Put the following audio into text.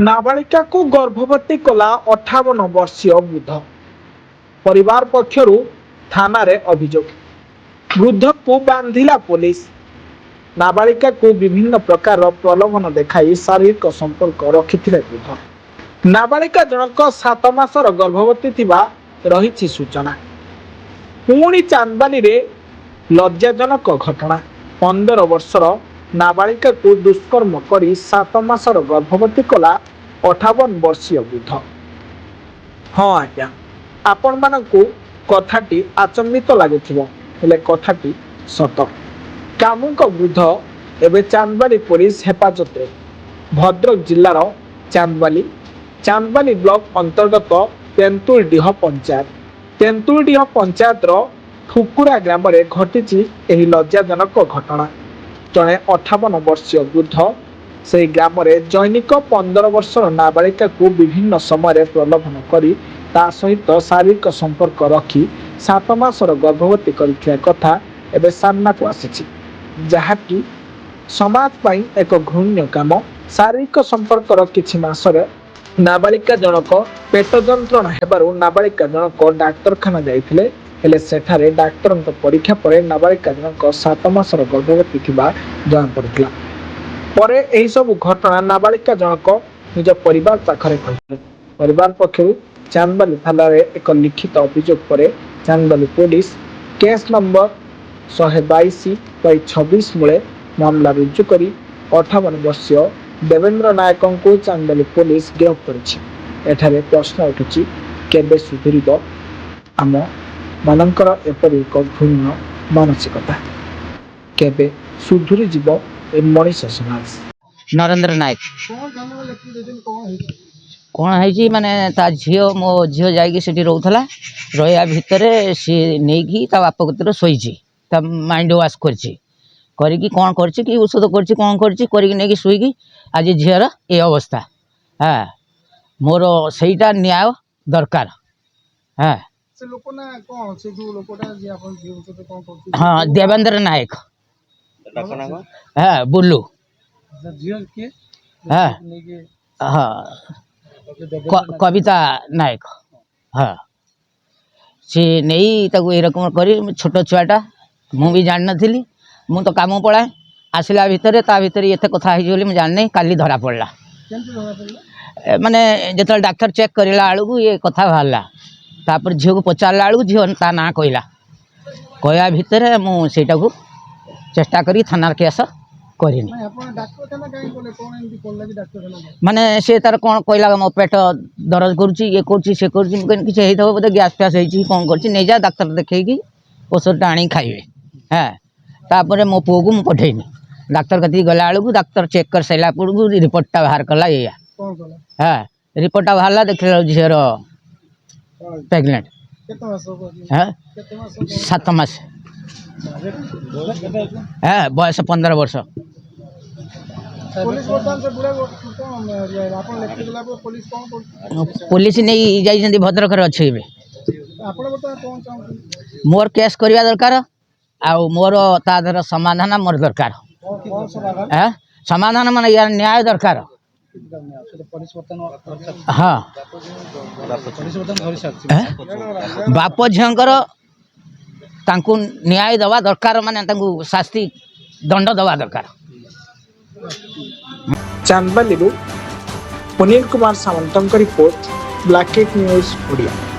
नाबालिका को गर्भवती कला 58 वर्षीय वृद्ध परिवार पक्षरु थाना रे अभियोग वृद्ध को बांधिला पुलिस नाबालिका को विभिन्न प्रकार प्रलोभन देखाई शारीरिक संपर्क रखिथिले वृद्ध नाबालिका जनक 7 मासर गर्भवती थिबा रहिछि सूचना पुणी चांदबाली रे लज्जाजनक घटना 15 वर्षर नाबालिका को दुष्कर्म करी 7 मासर गर्भवती कला 58 वर्षीय वृद्ध। हाँ आज्ञा आपण मानकु कथाटी आचंबित लागुथिबो हेले कथाटी सत कामुक वृद्ध एबे चांदबाली पुलिस हेफाजत भद्रक जिल्लार चांदबाली ब्लॉक अंतर्गत तेंतुलडीह पंचायत ठुकुरा ग्राम रे घटिछि एही लज्जाजनक घटना जड़े 58 वर्षीय वृद्ध से ग्राम में दैनिक 15 वर्षर नाबालिका को विभिन्न समय प्रलोभन करी ता सहित शारीरिक संपर्क रखी 7 मासर गर्भवती करिथिया कथा एबे सामना को आसीछि जहाँकि समाज पाई एक घृण्य काम शारीरिक संपर्क किछि मासर नाबालिका जनक पेट जंत्रणा हेबारु नाबालिका जनक डाक्तरखाना जाइथिले हेले सेठारे डाक्तर परीक्षा पर नाबालिका जनक 7 मासर गर्भवती थिबा जଣା पड़िथिला परे एही सब घटना नाबालिका जनक निज परिवार पाखरे कहिथिले परिवार पक्षरु चांदबाली थाना रे एक लिखित अभियोग पर चांदबाली पुलिस केस नंबर 122/26 मूले मामला रुजु करी 58 वर्षीय देवेंद्र नायक को चांदबाली पुलिस गिरफ्त करिछि एठारे प्रश्न उठुछि केबे सुधुरिबो आम मानकर एपरि एक घृण्य मानसिकता केबे सुधुरी जीव ए मनीष समाज नरेंद्र नायक कौन है माने ता झियो मो झियो जाइए से रोला रहा भितर सी नहीं बाप कतर शोची माइंड वाश करी कौन कर औषध कर शुई आज झीर ये अवस्था हाँ मोर सहीटा न्याय दरकार हाँ हाँ देवेंद्र नायक हाँ बुल्लू हाँ हाँ कविता नायक हाँ सी नहीं ताको ए रकम करी छोट छुआटा मु भी जान नी मु तो काम पलाए आसला भितर ता भितर ये कथा हो जानी काली धरा पड़ला माने जो डाक्तर चेक करला बेलू ये कथा बाहरला तापर झील को पचारा बेलू झील ता ना कहला भितर मुझा को चेष्टा करी थाना केस करनी माने से तार कौन कहला मो पेट दरज करुच्ची ये करुच्ची बोधे गैस फैस होती कौन कर जा डाक्तर देखी औषध आनी खाइबे हाँ तापर मो पुओ को पठेनी डाक्तर कति गला बेलू डाक्तर चेक कर सारा पड़ू रिपोर्टा बाहर कला या हाँ रिपोर्टा बाहर देख झीर प्रेगनेंट हाँ 7 मास हाँ बयस 15 वर्ष पुलिस नहीं जाइए भद्रक अच्छे मोर केस करवा दरकार आउ मोर तादर समाधान मोर दरकार समाधान मान यार न्याय दरकार हाँ बाप झीर तांकु न्याय दवा दरकार माने तांकु शास्ति दंड दवा दरकार चांदबाली पुनील कुमार सामंत रिपोर्ट ब्लैकेट न्यूज ओडिया।